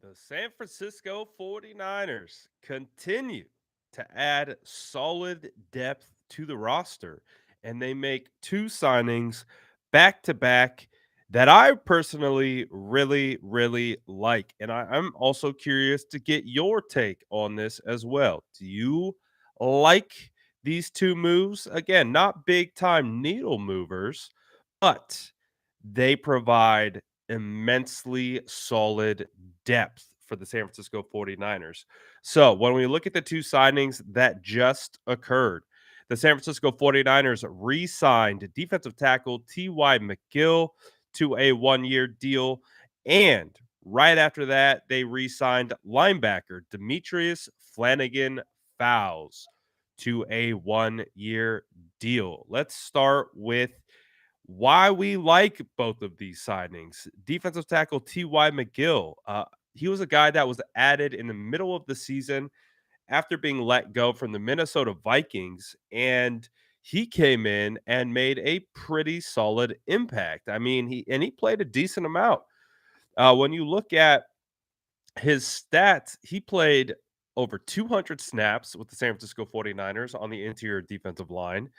The San Francisco 49ers continue to add solid depth to the roster, and they make two signings back to back that I personally really like. And I'm also curious to get your take on this as well. Do you like these two moves? Again, not big time needle movers, but they provide immensely solid depth for the San Francisco 49ers. So, when we look at the two signings that just occurred, the San Francisco 49ers re signed defensive tackle T.Y. McGill to a 1 year deal. And right after that, they re signed linebacker Demetrius Flanagan-Fowls to a 1 year deal. Let's start with why we like both of these signings. Defensive tackle T.Y. McGill. He was a guy that was added in the middle of the season after being let go from the Minnesota Vikings, and he came in and made a pretty solid impact. I mean, he played a decent amount. When you look at his stats, he played over 200 snaps with the San Francisco 49ers on the interior defensive line.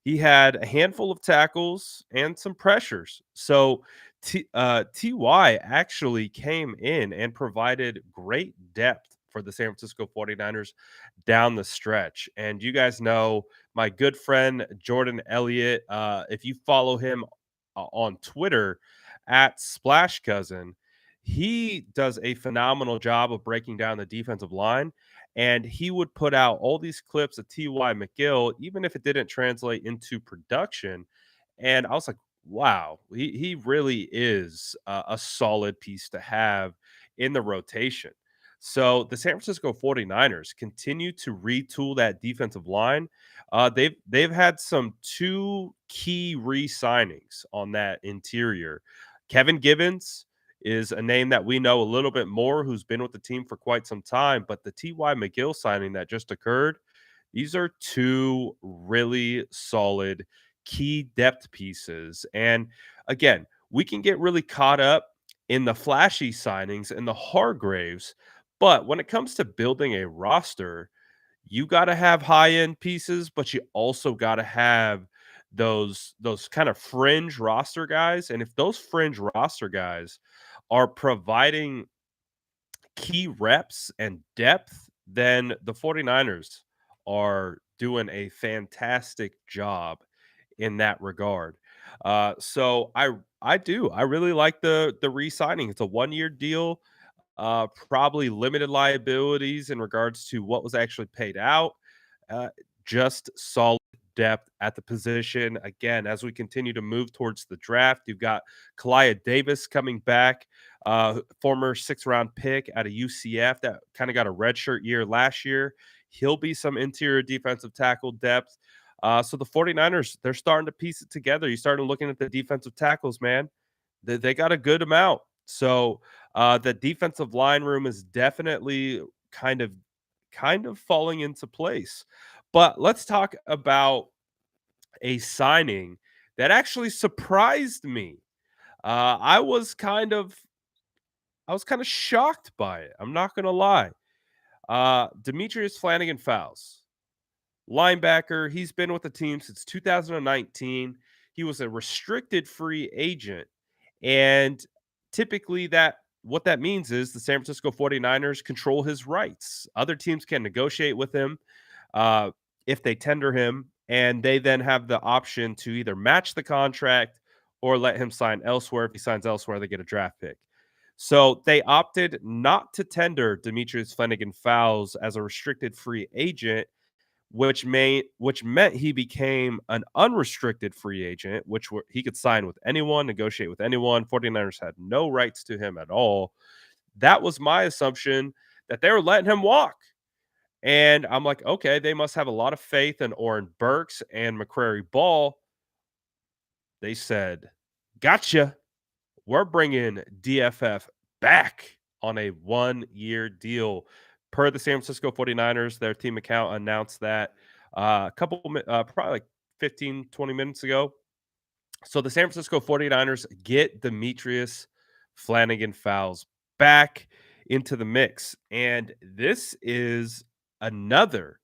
He had a handful of tackles and some pressures. So TY actually came in and provided great depth for the San Francisco 49ers down the stretch. And you guys know my good friend Jordan Elliott. If you follow him on Twitter at Splash Cousin, he does a phenomenal job of breaking down the defensive line, and he would put out all these clips of T.Y. McGill, even if it didn't translate into production. And I was like, wow, he really is a solid piece to have in the rotation. So the San Francisco 49ers continue to retool that defensive line. They've had some two key re-signings on that interior. Kevin Givens is a name that we know a little bit more, who's been with the team for quite some time. But the T.Y. McGill signing that just occurred, these are two really solid key depth pieces. And again, we can get really caught up in the flashy signings and the Hargraves. But when it comes to building a roster, you got to have high end pieces, but you also got to have those kind of fringe roster guys. And if those fringe roster guys are providing key reps and depth, then the 49ers are doing a fantastic job in that regard. So I really like the re-signing. It's a 1 year deal, probably limited liabilities in regards to what was actually paid out. Uh, just solid depth at the position. Again, as we continue to move towards the draft, you've got Kalia Davis coming back, former 6th round pick out of UCF that kind of got a redshirt year last year. He'll be some interior defensive tackle depth. So the 49ers, they're starting to piece it together. You started looking at the defensive tackles, man. They got a good amount. So the defensive line room is definitely kind of falling into place. But let's talk about a signing that actually surprised me. Uh, I was kind of I was kind of shocked by it. I'm not gonna lie. Demetrius Flanagan-Fowls, linebacker. He's been with the team since 2019. He was a restricted free agent. And typically that what that means is the San Francisco 49ers control his rights. Other teams can negotiate with him uh, if they tender him, and they then have the option to either match the contract or let him sign elsewhere. If he signs elsewhere, they get a draft pick. So they opted not to tender Demetrius Flanagan Fowles as a restricted free agent, which meant he became an unrestricted free agent, he could sign with anyone, negotiate with anyone. 49ers had no rights to him at all. That was my assumption, that they were letting him walk. And I'm like, okay, they must have a lot of faith in Oren Burks and McCrary Ball. They said, gotcha. We're bringing DFF back on a 1 year deal. Per the San Francisco 49ers, their team account announced that probably like 15, 20 minutes ago. So the San Francisco 49ers get Demetrius Flanagan Fowles back. into the mix. And this is another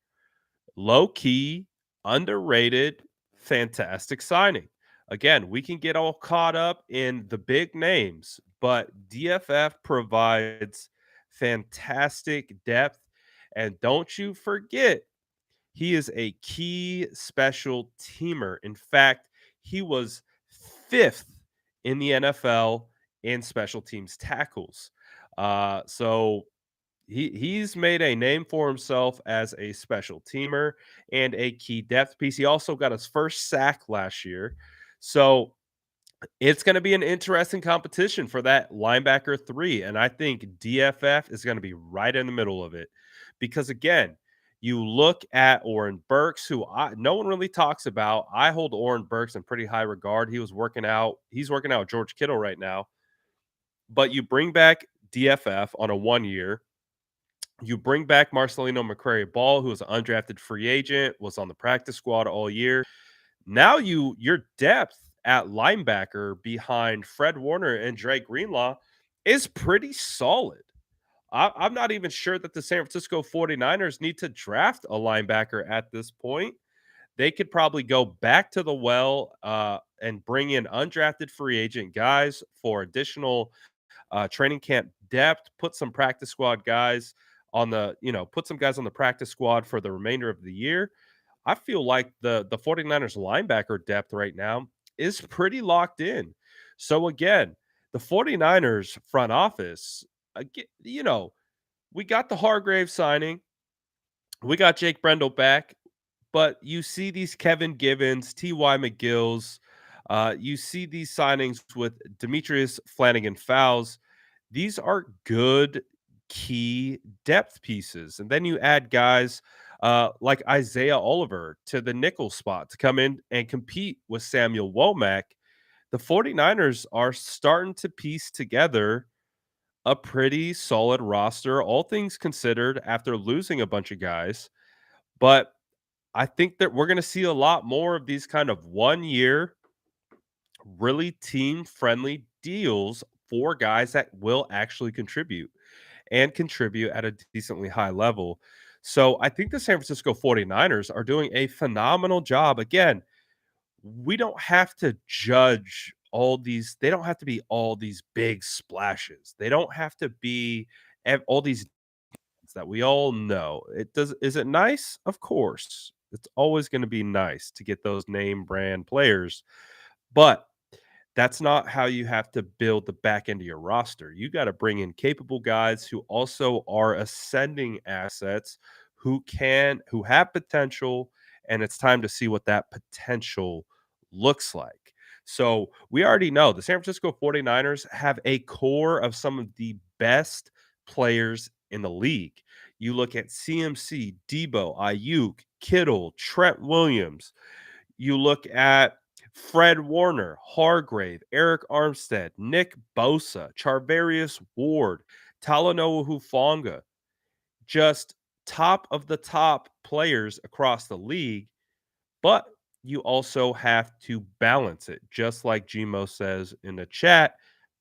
low key, underrated, fantastic signing. Again, we can get all caught up in the big names, but DFF provides fantastic depth. And don't you forget, he is a key special teamer. In fact, he was fifth in the NFL in special teams tackles. So he's made a name for himself as a special teamer and a key depth piece. He also got his first sack last year. So it's going to be an interesting competition for that linebacker 3, and I think DFF is going to be right in the middle of it. Because again, you look at Oren Burks, who no one really talks about. I hold Oren Burks in pretty high regard. He's working out with George Kittle right now. But you bring back DFF on a 1 year. You bring back Marcelino McCrary Ball, who was an undrafted free agent, was on the practice squad all year. Now your depth at linebacker behind Fred Warner and Dre Greenlaw is pretty solid. I'm not even sure that the San Francisco 49ers need to draft a linebacker at this point. They could probably go back to the well and bring in undrafted free agent guys for additional training camp depth, put some practice squad guys put some guys on the practice squad for the remainder of the year. I feel like the 49ers linebacker depth right now is pretty locked in. So again, the 49ers front office, we got the Hargrave signing. We got Jake Brendel back, but you see these Kevin Givens, T.Y. McGills, you see these signings with Demetrius Flanagan-Fowls. These are good key depth pieces. And then you add guys like Isaiah Oliver to the nickel spot to come in and compete with Samuel Womack. The 49ers are starting to piece together a pretty solid roster, all things considered, after losing a bunch of guys. But I think that we're going to see a lot more of these kind of 1 year, really team friendly deals for guys that will actually contribute and contribute at a decently high level. So I think the San Francisco 49ers are doing a phenomenal job. Again, we don't have to judge they don't have to be all these big splashes. They don't have to be all these that we all know. Is it nice? Of course. It's always going to be nice to get those name brand players, but that's not how you have to build the back end of your roster. You got to bring in capable guys who also are ascending assets who have potential, and it's time to see what that potential looks like. So, we already know the San Francisco 49ers have a core of some of the best players in the league. You look at CMC, Debo, Ayuk, Kittle, Trent Williams. You look at Fred Warner, Hargrave, Eric Armstead, Nick Bosa, Charvarius Ward, Talanoa Hufanga, just top of the top players across the league. But you also have to balance it, just like Gmo says in the chat,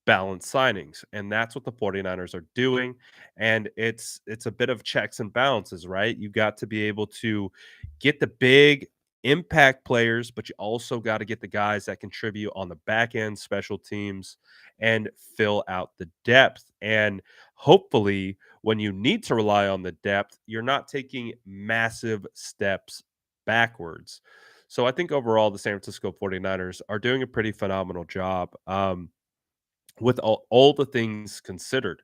balance signings. And that's what the 49ers are doing. And it's a bit of checks and balances, right? You got to be able to get the big impact players, but you also got to get the guys that contribute on the back end special teams and fill out the depth. And hopefully, when you need to rely on the depth, you're not taking massive steps backwards. So I think overall, the San Francisco 49ers are doing a pretty phenomenal job with all the things considered.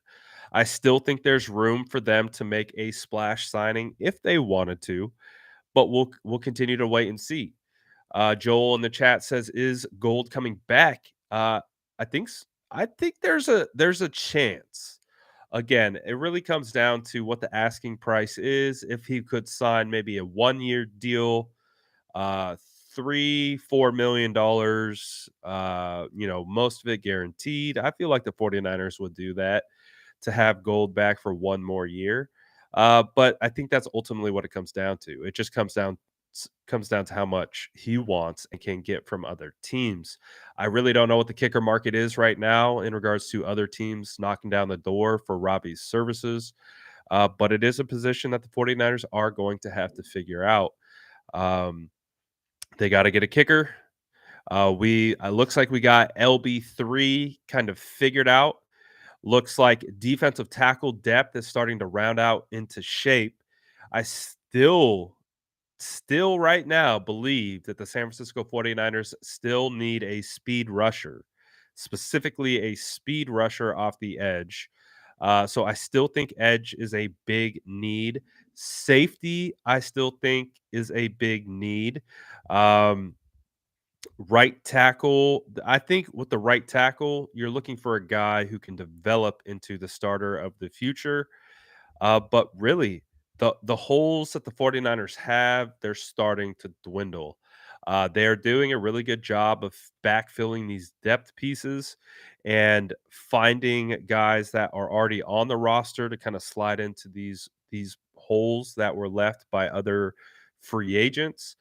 I still think there's room for them to make a splash signing if they wanted to, but we'll continue to wait and see. Joel in the chat says, "Is Gold coming back?" I think I think there's a chance. Again, it really comes down to what the asking price is. If he could sign maybe a 1 year deal, uh, $3-4 million, most of it guaranteed. I feel like the 49ers would do that to have Gold back for one more year. But I think that's ultimately what it comes down to. It just comes down comes down to how much he wants and can get from other teams. I really don't know what the kicker market is right now in regards to other teams knocking down the door for Robbie's services. But it is a position that the 49ers are going to have to figure out. Um, they got to get a kicker. We looks like we got LB3 kind of figured out. Looks like defensive tackle depth is starting to round out into shape. I still right now believe that the San Francisco 49ers still need a speed rusher, specifically a speed rusher off the edge. So I still think edge is a big need. Safety, I still think is a big need. Um, Right tackle, I think with the right tackle, you're looking for a guy who can develop into the starter of the future. But really, the holes that the 49ers have, they're starting to dwindle. They're doing a really good job of backfilling these depth pieces and finding guys that are already on the roster to kind of slide into these holes that were left by other free agents.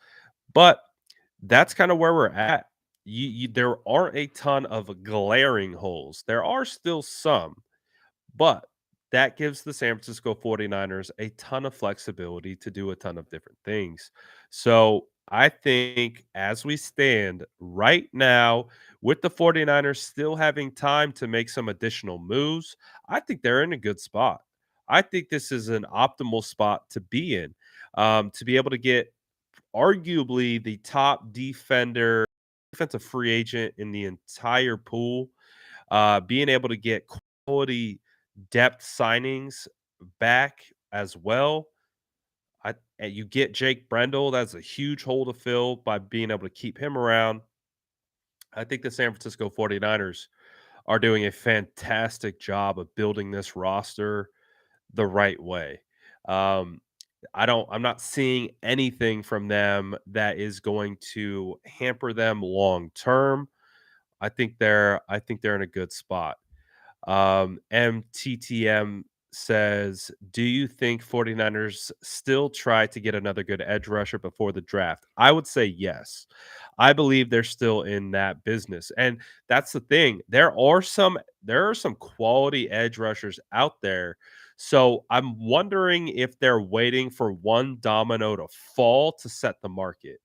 But that's kind of where we're at. There aren't a ton of glaring holes. There are still some, but that gives the San Francisco 49ers a ton of flexibility to do a ton of different things. So I think as we stand right now, with the 49ers still having time to make some additional moves, I think they're in a good spot. I think this is an optimal spot to be in, to be able to get arguably the top defensive free agent in the entire pool, being able to get quality depth signings back as well. And you get Jake Brendel, that's a huge hole to fill by being able to keep him around. I think the San Francisco 49ers are doing a fantastic job of building this roster the right way. Um, I'm not seeing anything from them that is going to hamper them long term. I think they're in a good spot. MTTM says, "Do you think 49ers still try to get another good edge rusher before the draft?" I would say yes. I believe they're still in that business. And that's the thing. There are some quality edge rushers out there. So I'm wondering if they're waiting for one domino to fall to set the market.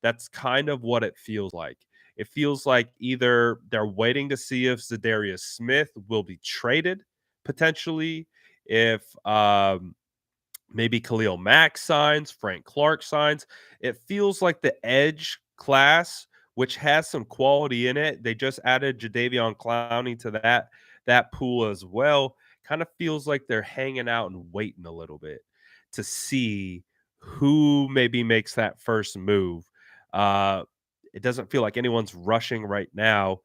That's kind of what it feels like. It feels like either they're waiting to see if Zadarius Smith will be traded potentially, if maybe Khalil Mack signs, Frank Clark signs. It feels like the edge class, which has some quality in it. They just added Jadavion Clowney to that pool as well. Kind of feels like they're hanging out and waiting a little bit to see who maybe makes that first move. Uh, it doesn't feel like anyone's rushing right now,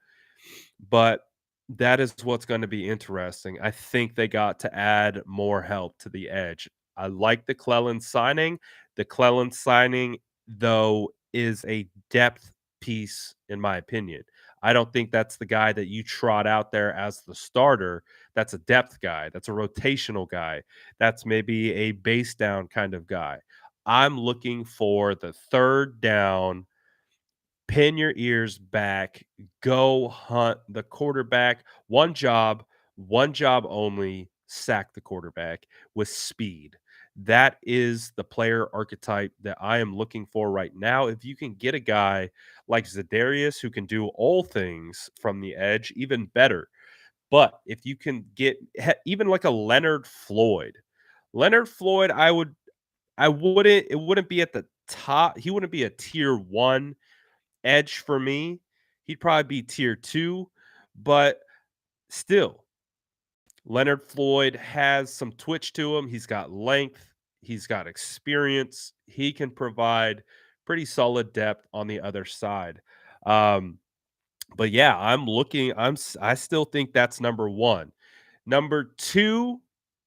but that is what's gonna be interesting. I think they got to add more help to the edge. I like the Clellan signing. The Clellan signing, though, is a depth piece, in my opinion. I don't think that's the guy that you trot out there as the starter. That's a depth guy. That's a rotational guy. That's maybe a base down kind of guy. I'm looking for the third down, pin your ears back, go hunt the quarterback. One job only, sack the quarterback with speed. That is the player archetype that I am looking for right now. If you can get a guy like Zadarius who can do all things from the edge, even better. But if you can get even like a Leonard Floyd, I wouldn't, it wouldn't be at the top. He wouldn't be a tier one edge for me. He'd probably be tier 2, but still, Leonard Floyd has some twitch to him. He's got length, he's got experience. He can provide pretty solid depth on the other side. Um, but yeah, I still think that's number 1. Number 2,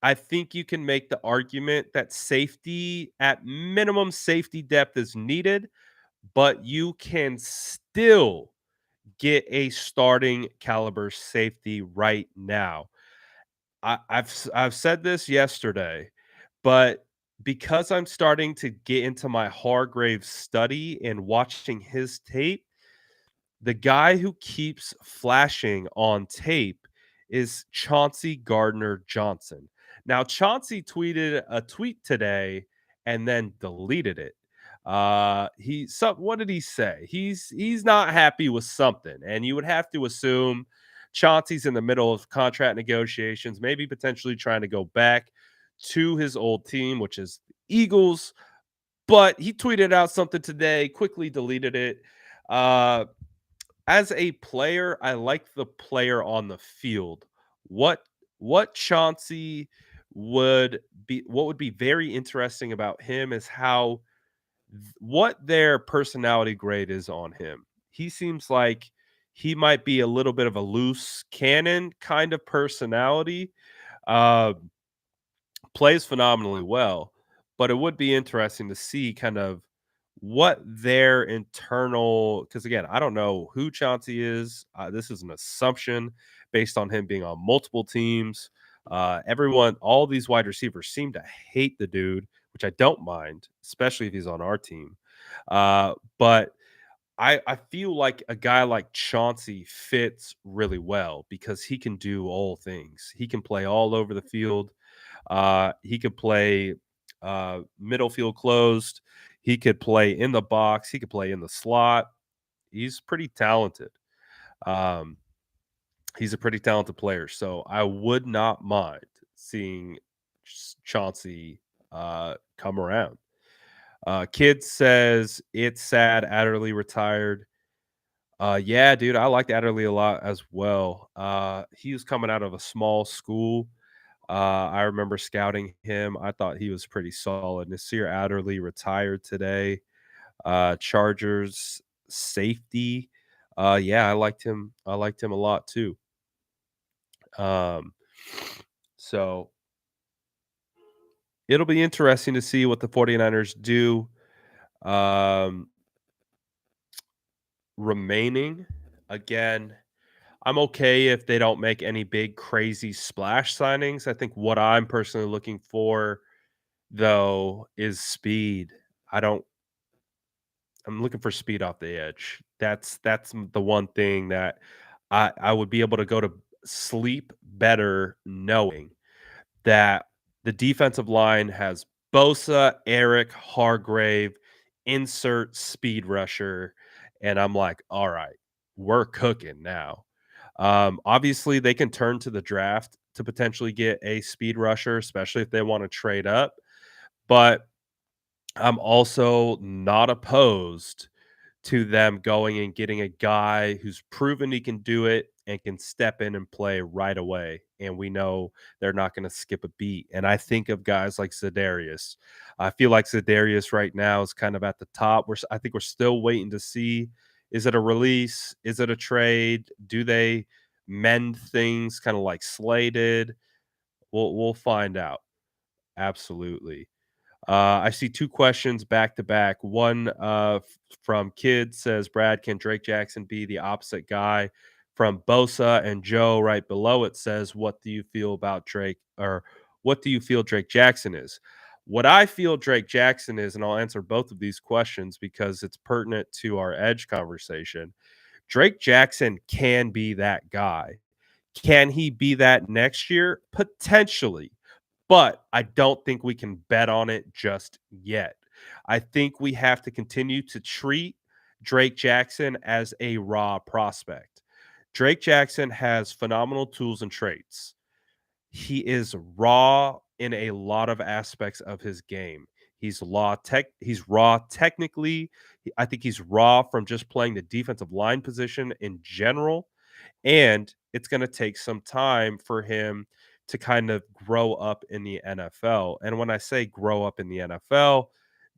I think you can make the argument that safety, at minimum safety depth is needed, but you can still get a starting caliber safety right now. I've said this yesterday, but because I'm starting to get into my Hargrave study and watching his tape, the guy who keeps flashing on tape is Chauncey Gardner Johnson. Now, Chauncey tweeted a tweet today and then deleted it. What did he say? He's not happy with something, and you would have to assume Chauncey's in the middle of contract negotiations, maybe potentially trying to go back to his old team, which is the Eagles. But he tweeted out something today, quickly deleted it. Uh, as a player, I like the player on the field. What what Chauncey what would be very interesting about him is how what their personality grade is on him. He seems like he might be a little bit of a loose cannon kind of personality. Uh, Plays phenomenally well, but it would be interesting to see kind of what their internal, because again, I don't know who Chauncey is. This is an assumption based on him being on multiple teams. All these wide receivers seem to hate the dude, which I don't mind, especially if he's on our team. But I feel like a guy like Chauncey fits really well because he can do all things. He can play all over the field. He could play middle field closed. He could play in the box. He could play in the slot. He's pretty talented. Um, he's a pretty talented player. So I would not mind seeing Chauncey come around. Kid says it's sad Adderley retired. Yeah, dude, I liked Adderley a lot as well. He was coming out of a small school. I remember scouting him. I thought he was pretty solid. Nasir Adderley retired today. Chargers safety. Yeah, I liked him. I liked him a lot too. Um, so it'll be interesting to see what the 49ers do. Um, Remaining again, I'm okay if they don't make any big crazy splash signings. I think what I'm personally looking for though is speed. I don't I'm looking for speed off the edge. That's the one thing that I would be able to go to sleep better knowing that the defensive line has Bosa, Eric, Hargrave, insert speed rusher, and I'm like, all right, we're cooking now. Obviously, they can turn to the draft to potentially get a speed rusher, especially if they want to trade up. But I'm also not opposed to them going and getting a guy who's proven he can do it and can step in and play right away. And we know they're not going to skip a beat. And I think of guys like Zedarius. I feel like Zedarius right now is kind of at the top. I think we're still waiting to see, is it a release? Is it a trade? Do they mend things kind of like Slay did? We'll find out. Absolutely. I see 2 questions back to back. One, from Kid says, "Brad, can Drake Jackson be the opposite guy?" From Bosa and Joe right below it says, "What do you feel about Drake or what do you feel Drake Jackson is?" What I feel Drake Jackson is, and I'll answer both of these questions because it's pertinent to our edge conversation. Drake Jackson can be that guy. Can he be that next year? Potentially, but I don't think we can bet on it just yet. I think we have to continue to treat Drake Jackson as a raw prospect. Drake Jackson has phenomenal tools and traits. He is raw in a lot of aspects of his game. He's raw technically. I think he's raw from just playing the defensive line position in general, and it's going to take some time for him to kind of grow up in the NFL. And when I say grow up in the NFL,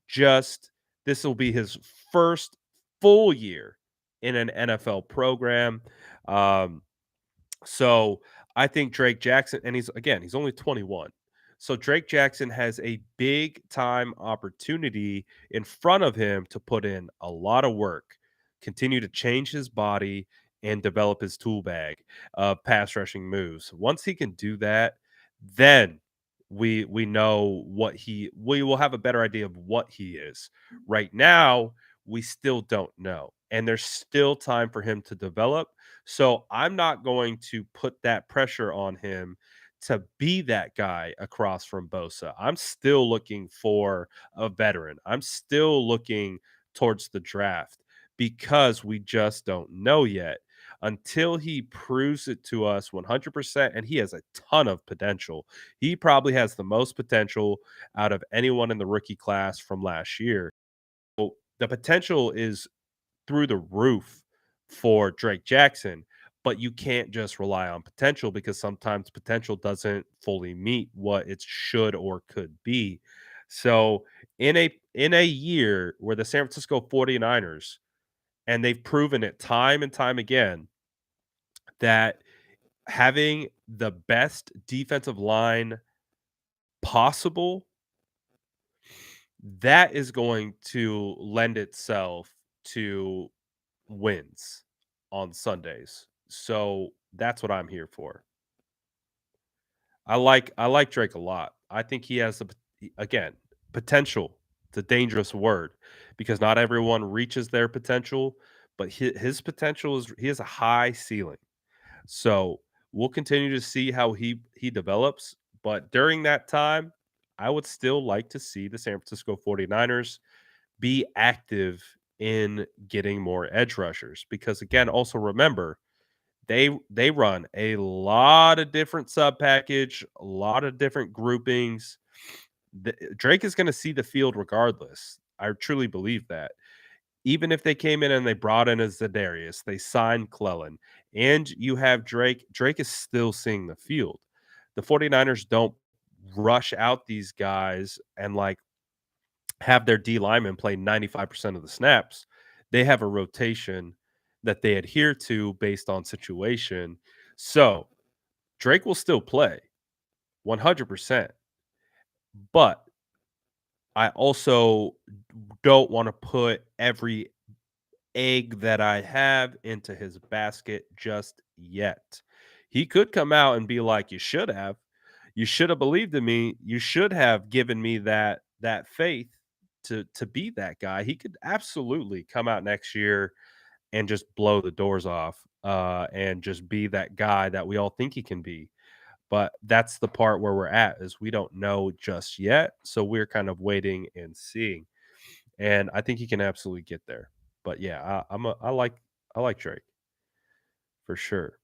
just this will be his first full year in an NFL program. Um, so I think Drake Jackson, and he's only 21. So Drake Jackson has a big time opportunity in front of him to put in a lot of work, continue to change his body, and develop his tool bag of pass rushing moves. Once he can do that, then we know we will have a better idea of what he is. Right now, we still don't know, and there's still time for him to develop. So I'm not going to put that pressure on him to be that guy across from Bosa. I'm still looking for a veteran. I'm still looking towards the draft because we just don't know yet. Until he proves it to us 100%, and he has a ton of potential. He probably has the most potential out of anyone in the rookie class from last year. So the potential is through the roof for Drake Jackson, but you can't just rely on potential because sometimes potential doesn't fully meet what it should or could be. So in a year where the San Francisco 49ers, and they've proven it time and time again, that having the best defensive line possible, that is going to lend itself to wins on Sundays. So that's what I'm here for. I like Drake a lot. I think he has again, potential. It's a dangerous word because not everyone reaches their potential, but his potential is he has a high ceiling. So we'll continue to see how he develops. But during that time, I would still like to see the San Francisco 49ers be active in getting more edge rushers because again, also remember they run a lot of different sub package, a lot of different groupings. Drake is going to see the field regardless. I truly believe that. Even if they came in and they brought in a Zadarius, they signed Clellan, and you have Drake. Drake is still seeing the field. The 49ers don't rush out these guys and like have their D linemen play 95% of the snaps. They have a rotation that they adhere to based on situation. So Drake will still play 100%, but I also don't want to put every egg that I have into his basket just yet. He could come out and be like, "You should have. You should have believed in me. You should have given me that faith to be that guy." He could absolutely come out next year and just blow the doors off, and just be that guy that we all think he can be. But that's the part where we're at is we don't know just yet, so we're kind of waiting and seeing. And I think he can absolutely get there. But yeah, I like Drake for sure.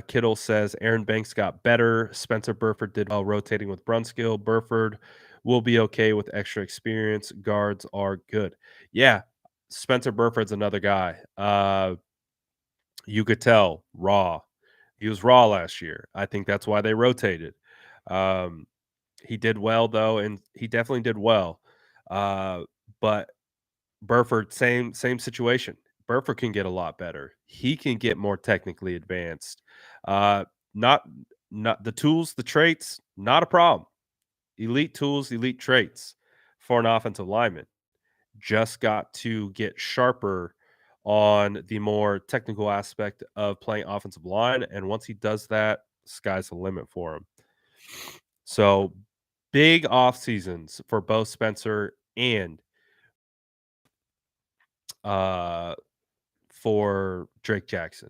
Kittle says Aaron Banks got better. Spencer Burford did well rotating with Brunskill. Burford will be okay with extra experience. Guards are good. Yeah, Spencer Burford's another guy. You could tell raw. He was raw last year. I think that's why they rotated. Um, he did well though, and he definitely did well. But Burford, same situation. Burford can get a lot better. He can get more technically advanced. Uh, not not the tools, the traits, not a problem. Elite tools, elite traits for an offensive lineman. Just got to get sharper on the more technical aspect of playing offensive line, and once he does that, sky's the limit for him. So, big off seasons for both Spencer and uh for Drake Jackson.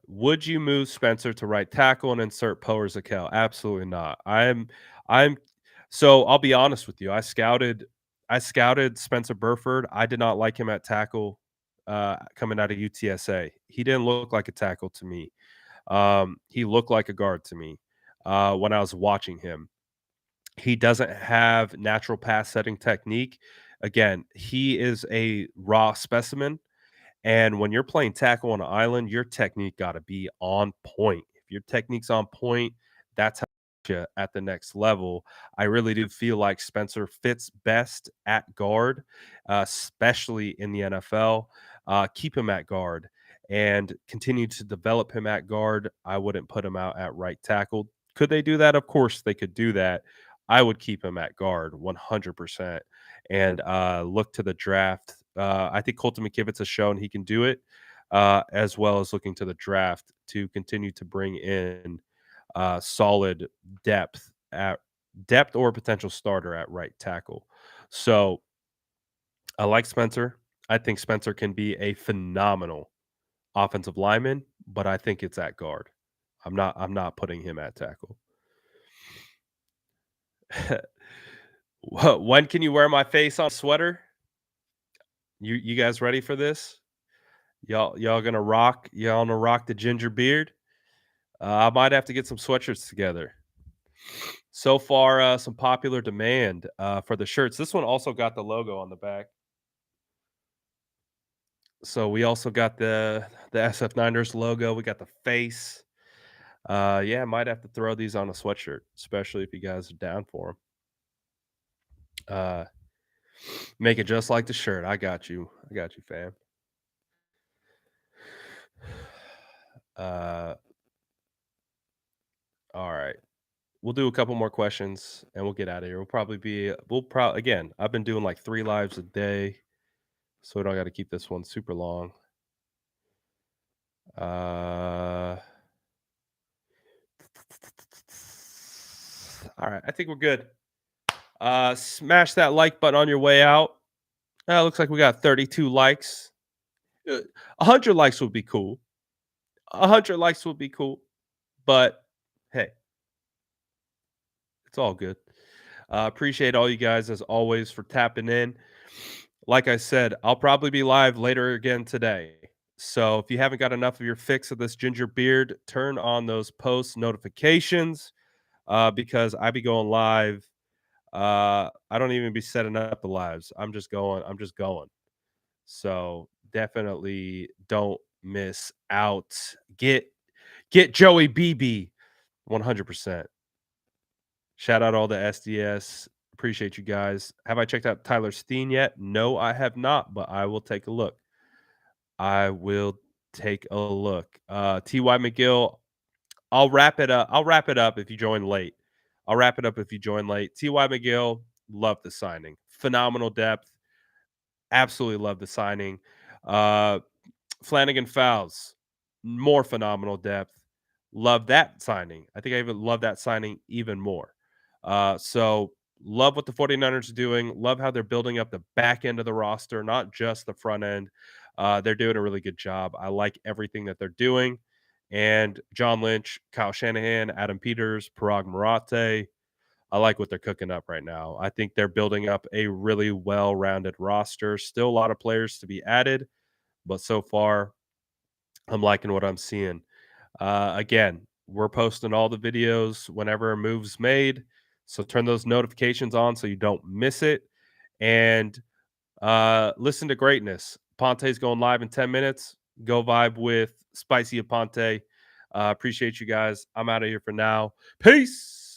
Would you move Spencer to right tackle and insert Poe or Zakel? Absolutely not. I'm so I'll be honest with you. I scouted Spencer Burford. I did not like him at tackle coming out of UTSA. He didn't look like a tackle to me. He looked like a guard to me when I was watching him. He doesn't have natural pass setting technique. Again, he is a raw specimen, and when you're playing tackle on an island, your technique got to be on point. If your technique's on point, that's how you at the next level. I really do feel like Spencer fits best at guard, especially in the NFL. Keep him at guard and continue to develop him at guard. I wouldn't put him out at right tackle. Could they do that? Of course, they could do that. I would keep him at guard 100% and look to the draft. I think Colton McKivitz has shown he can do it, as well as looking to the draft to continue to bring in solid depth at depth or potential starter at right tackle. So I like Spencer. I think Spencer can be a phenomenal offensive lineman, but I think it's at guard. I'm not putting him at tackle. When can you wear my face on a sweater? You guys ready for this? Y'all gonna rock? Y'all gonna rock the ginger beard? I might have to get some sweatshirts together. So far, some popular demand for the shirts. This one also got the logo on the back. So we also got the SF Niners logo. We got the face. Yeah, might have to throw these on a sweatshirt, especially if you guys are down for them. Make it just like the shirt. I got you. I got you, fam. Uh, all right. We'll do a couple more questions and we'll get out of here. We'll probably again, I've been doing like 3 lives a day, so we don't gotta keep this one super long. Uh all right, I think we're good. Smash that like button on your way out. Looks like we got 32 likes. 100 likes would be cool. 100 likes would be cool, but hey, it's all good. Appreciate all you guys as always for tapping in. Like I said, I'll probably be live later again today. So if you haven't got enough of your fix of this ginger beard, turn on those post notifications because I be going live. I don't even be setting up the lives. I'm just going. I'm just going. So definitely don't miss out. Get Joey BB 100%. Shout out all the SDS. Appreciate you guys. Have I checked out Tyler Steen yet? No, I have not, but I will take a look. I will take a look. T.Y. McGill, I'll wrap it up. I'll wrap it up if you join late. I'll wrap it up if you join late. T.Y. McGill, love the signing. Phenomenal depth. Absolutely love the signing. Uh, Flanagan-Fowls, more phenomenal depth. Love that signing. I think I even love that signing even more. So love what the 49ers are doing. Love how they're building up the back end of the roster, not just the front end. They're doing a really good job. I like everything that they're doing. And John Lynch, Kyle Shanahan, Adam Peters, Parag Marate. I like what they're cooking up right now. I think they're building up a really well-rounded roster. Still a lot of players to be added, but so far I'm liking what I'm seeing. Again, we're posting all the videos whenever a move's made. So turn those notifications on so you don't miss it. And listen to greatness. Ponte's going live in 10 minutes. Go vibe with Spicy Aponte. Appreciate you guys. I'm out of here for now. Peace.